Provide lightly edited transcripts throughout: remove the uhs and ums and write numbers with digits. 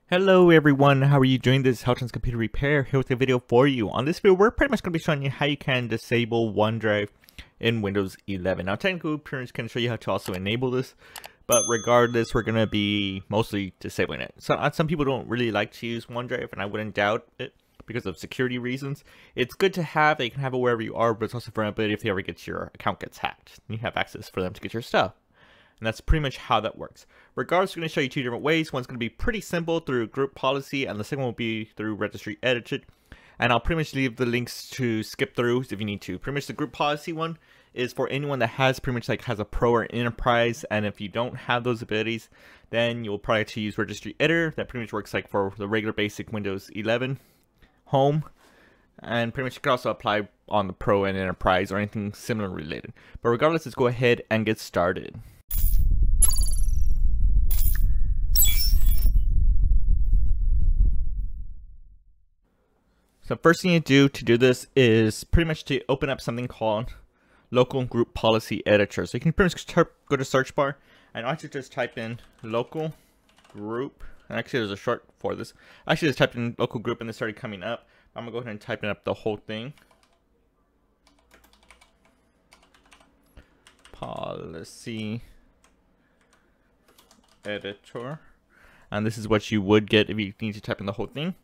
Hello everyone, how are you doing? This is Helton's Computer Repair here with a video for you. On this video, we're pretty much going to be showing you how you can disable OneDrive in Windows 11. Now technically, we pretty much can show you how to also enable this, but regardless, we're going to be mostly disabling it. So some people don't really like to use OneDrive, and I wouldn't doubt it because of security reasons. It's good to have, you can have it wherever you are, but it's also vulnerability if your account gets hacked. You have access for them to get your stuff. And that's pretty much how that works. Regardless, we're going to show you two different ways. One's going to be pretty simple through group policy, and the second one will be through registry edited. And I'll pretty much leave the links to skip through if you need to. Pretty much the group policy one is for anyone that has pretty much has a pro or enterprise, and if you don't have those abilities, then you'll probably have to use registry editor. That pretty much works like for the regular basic Windows 11 home. And pretty much you can also apply on the pro and enterprise or anything similar related. But regardless, let's go ahead and get started. So first thing you do to do this is pretty much to open up something called local group policy editor. So you can pretty much go to search bar and actually just type in local group. And actually there's a short for this. I actually just typed in local group and it started coming up. I'm gonna go ahead and type in up the whole thing. Policy editor. And this is what you would get if you need to type in the whole thing.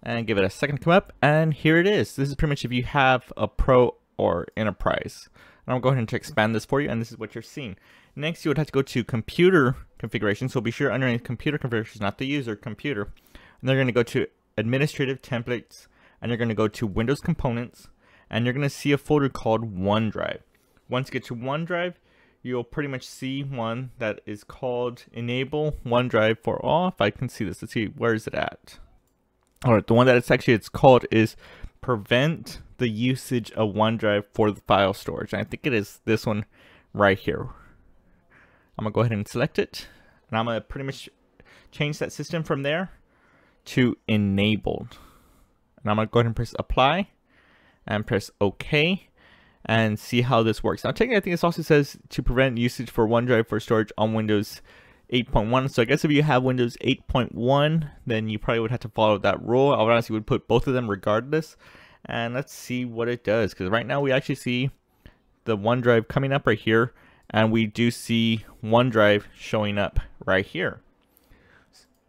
And give it a second to come up, and here it is. This is pretty much if you have a pro or enterprise. And I'll go ahead and expand this for you, and this is what you're seeing. Next, you would have to go to computer configuration, so be sure underneath computer configurations, not the user, computer. And they're going to go to administrative templates, and you're going to go to Windows components, and you're going to see a folder called OneDrive. Once you get to OneDrive, you'll pretty much see one that is called enable OneDrive for all. If I can see this, let's see, where is it at? Alright, the one that it's called is prevent the usage of OneDrive for the file storage. And I think it is this one right here. I'm going to go ahead and select it. And I'm going to pretty much change that system from there to enabled. And I'm going to go ahead and press apply and press OK and see how this works. Now, technically, I think this also says to prevent usage for OneDrive for storage on Windows 8.1. So I guess if you have Windows 8.1, then you probably would have to follow that rule. I would honestly would put both of them regardless. And let's see what it does. Because right now we actually see the OneDrive coming up right here. And we do see OneDrive showing up right here.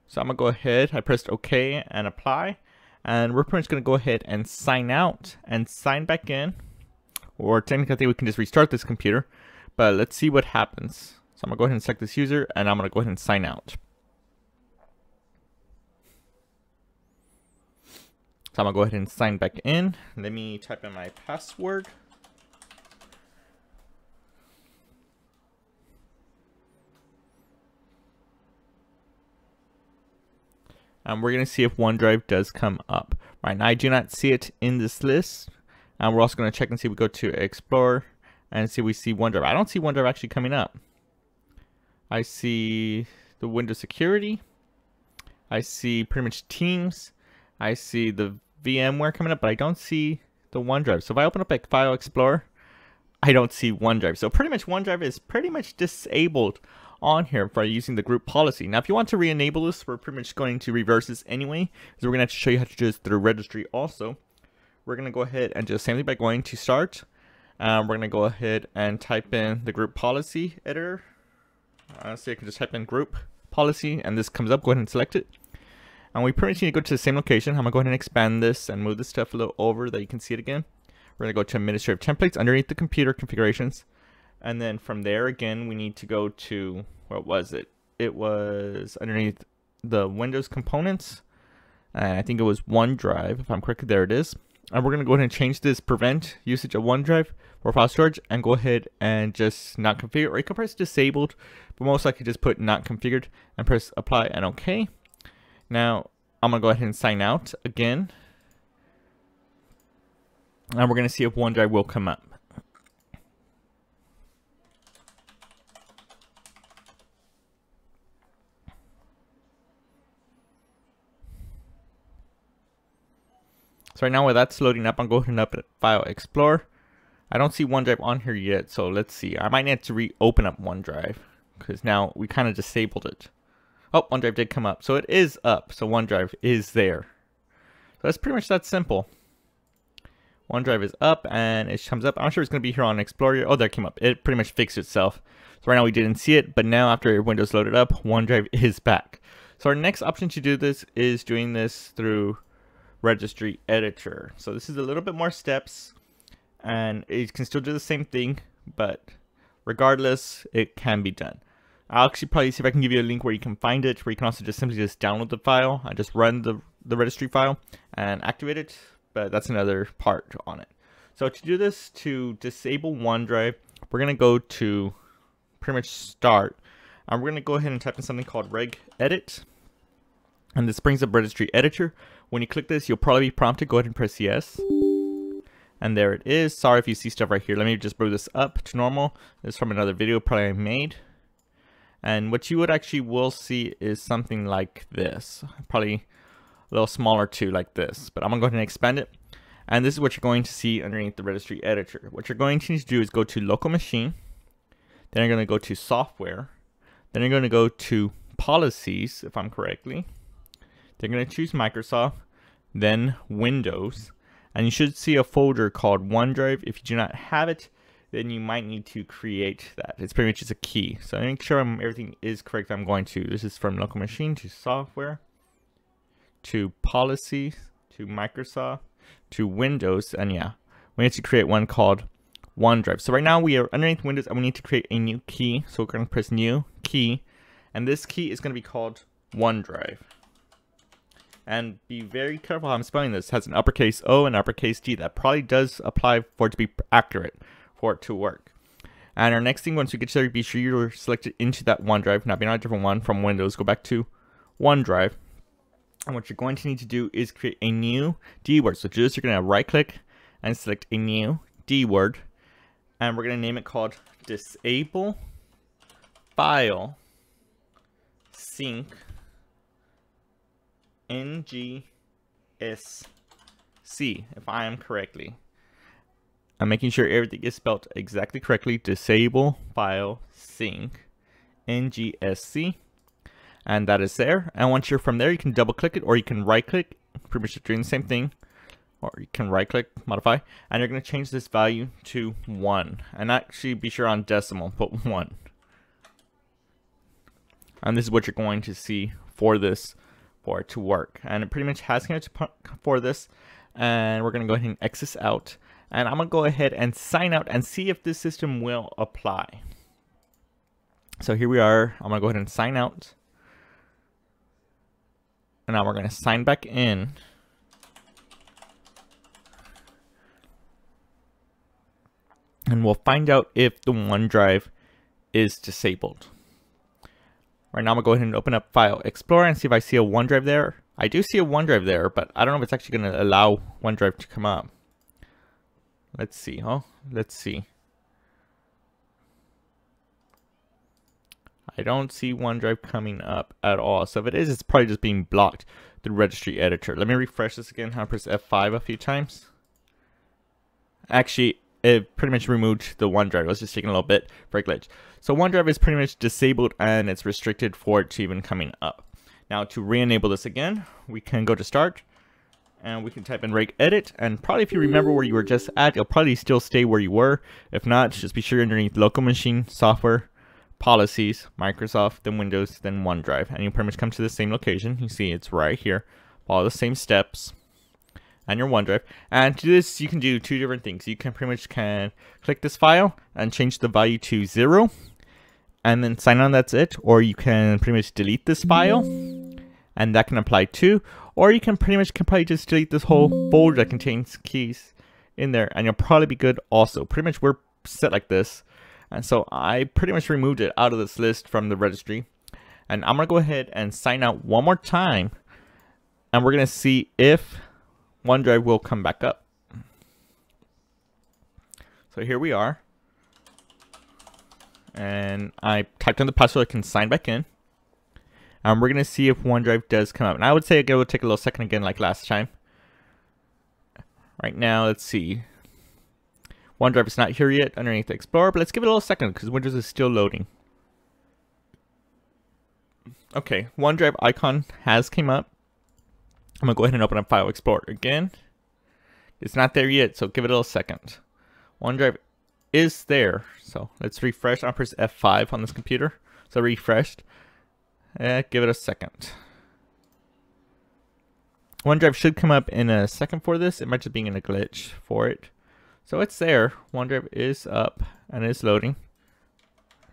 So I'm going to go ahead. I pressed OK and apply. And we're pretty much going to go ahead and sign out and sign back in. Or technically I think we can just restart this computer. But let's see what happens. So I'm going to go ahead and select this user, and I'm going to go ahead and sign out. So I'm going to go ahead and sign back in. Let me type in my password. And we're going to see if OneDrive does come up. Right now I do not see it in this list. And we're also going to check and see if we go to Explorer and see if we see OneDrive. I don't see OneDrive actually coming up. I see the Windows security. I see pretty much Teams. I see the VMware coming up, but I don't see the OneDrive. So if I open up a File Explorer, I don't see OneDrive. So pretty much OneDrive is pretty much disabled on here for using the group policy. Now, if you want to re-enable this, we're pretty much going to reverse this anyway. So we're going to have to show you how to do this through registry also. We're going to go ahead and do the same thing by going to Start. We're going to go ahead and type in the group policy editor. So you can just type in group policy and this comes up. Go ahead and select it. And we pretty much need to go to the same location. I'm going to go ahead and expand this and move this stuff a little over that you can see it again. We're going to go to administrative templates underneath the computer configurations. And then from there again, we need to go to, what was it? It was underneath the Windows components. And I think it was OneDrive, if I'm correct. There it is. And we're going to go ahead and change this prevent usage of OneDrive for file storage and go ahead and just not configure, or you can press disabled, but most likely just put not configured and press apply and OK. Now I'm going to go ahead and sign out again. And we're going to see if OneDrive will come up. So right now while that's loading up, I'm going to open up File Explorer. I don't see OneDrive on here yet, so let's see. I might need to reopen up OneDrive because now we kind of disabled it. Oh, OneDrive did come up. So it is up. So OneDrive is there. So that's pretty much that simple. OneDrive is up and it comes up. I'm sure it's going to be here on Explorer. Oh, there it came up. It pretty much fixed itself. So right now we didn't see it, but now after Windows loaded up, OneDrive is back. So our next option to do this is doing this through Registry Editor. So this is a little bit more steps and it can still do the same thing, but regardless, it can be done. I'll actually probably see if I can give you a link where you can find it, where you can also just simply just download the file and just run the registry file and activate it, but that's another part on it. So to do this, to disable OneDrive, we're going to go to pretty much start, and we're going to go ahead and type in something called regedit, and this brings up Registry Editor. When you click this, you'll probably be prompted, go ahead and press yes. And there it is. Sorry if you see stuff right here. Let me just bring this up to normal. This is from another video probably I made. And what you would actually will see is something like this. Probably a little smaller too, like this. But I'm going to go ahead and expand it. And this is what you're going to see underneath the Registry Editor. What you're going to need to do is go to Local Machine. Then you're going to go to Software. Then you're going to go to Policies, if I'm correctly. Then you're going to choose Microsoft. Then Windows. And you should see a folder called OneDrive. If you do not have it, then you might need to create that. It's pretty much just a key. So make sure everything is correct. I'm going to. This is from Local Machine to Software, to Policy, to Microsoft, to Windows, and yeah, we need to create one called OneDrive. So right now we are underneath Windows and we need to create a new key. So we're going to press New Key, and this key is going to be called OneDrive. And be very careful how I'm spelling this. It has an uppercase O and uppercase D. That probably does apply for it to be accurate, for it to work. And our next thing, once you get there, be sure you're selected into that OneDrive. Now, be not a different one from Windows. Go back to OneDrive. And what you're going to need to do is create a new D word. So just you're going to right click and select a new D word. And we're going to name it called Disable File Sync NGSC, if I am correctly. I'm making sure everything is spelled exactly correctly. Disable File Sync NGSC, and that is there. And once you're from there, you can double click it or you can right click, pretty much doing the same thing, or you can right click, modify, and you're going to change this value to 1, and actually be sure on decimal, put 1. And this is what you're going to see for this, for it to work. And it pretty much has connected for this, and we're going to go ahead and exit out, and I'm going to go ahead and sign out and see if this system will apply. So here we are. I'm going to go ahead and sign out, and now we're going to sign back in. And we'll find out if the OneDrive is disabled. Right now I'm going to go ahead and open up File Explorer and see if I see a OneDrive there. I do see a OneDrive there, but I don't know if it's actually going to allow OneDrive to come up. Let's see, let's see. I don't see OneDrive coming up at all. So if it is, it's probably just being blocked through Registry Editor. Let me refresh this again. I'll press F5 a few times. Actually, it pretty much removed the OneDrive. Let's just take a little bit for a glitch. So OneDrive is pretty much disabled and it's restricted for it to even coming up. Now to re-enable this again, we can go to Start and we can type in regedit, and probably if you remember where you were just at, you'll probably still stay where you were. If not, just be sure underneath Local Machine, Software, Policies, Microsoft, then Windows, then OneDrive, and you'll pretty much come to the same location. You see it's right here. Follow the same steps and your OneDrive. And to do this, you can do two different things. You can pretty much click this file and change the value to 0 and then sign on, that's it. Or you can pretty much delete this file and that can apply too. Or you can pretty much probably just delete this whole folder that contains keys in there and you'll probably be good also. Pretty much we're set like this. And so I pretty much removed it out of this list from the registry. And I'm going to go ahead and sign out one more time. And we're going to see if OneDrive will come back up. So here we are. And I typed in the password, I can sign back in. And we're going to see if OneDrive does come up. And I would say it will take a little second again like last time. Right now, let's see. OneDrive is not here yet underneath the Explorer, but let's give it a little second because Windows is still loading. Okay, OneDrive icon has came up. I'm gonna go ahead and open up File Explorer again. It's not there yet, so give it a little second. OneDrive is there, so let's refresh. I'll press F5 on this computer. So refreshed. Give it a second. OneDrive should come up in a second for this. It might just be in a glitch for it. So it's there. OneDrive is up and is loading.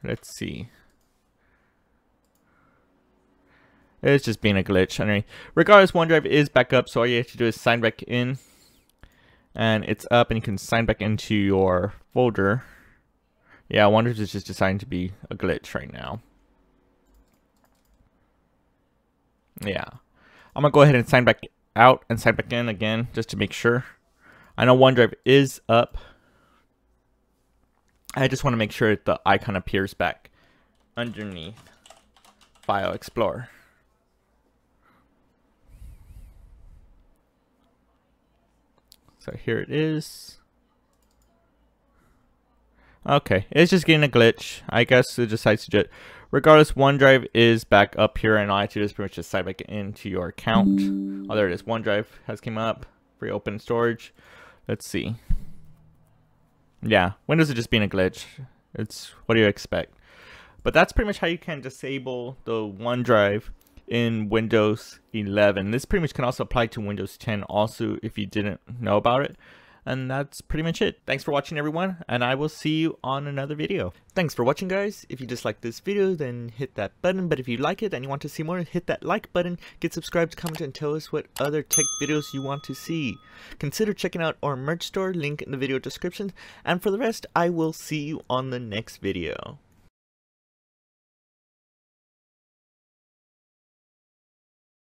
Let's see. It's just being a glitch. Anyway, regardless, OneDrive is back up. So all you have to do is sign back in. And it's up and you can sign back into your folder. Yeah, OneDrive is just designed to be a glitch right now. Yeah. I'm going to go ahead and sign back out and sign back in again just to make sure. I know OneDrive is up. I just want to make sure that the icon appears back underneath File Explorer. So here it is. Okay, it's just getting a glitch. I guess it decides to do it. Regardless, OneDrive is back up here, and all I have to do is pretty much just sign back into your account. Oh, there it is. OneDrive has came up. Free open storage. Let's see. Yeah, Windows is just being a glitch. It's what do you expect? But that's pretty much how you can disable the OneDrive in Windows 11. This pretty much can also apply to Windows 10 also if you didn't know about it. And that's pretty much it. Thanks for watching, everyone, and I will see you on another video. Thanks for watching, guys. If you disliked this video, then hit that button. But if you like it and you want to see more, hit that like button, get subscribed, comment, and tell us what other tech videos you want to see. Consider checking out our merch store, link in the video description. And for the rest, I will see you on the next video.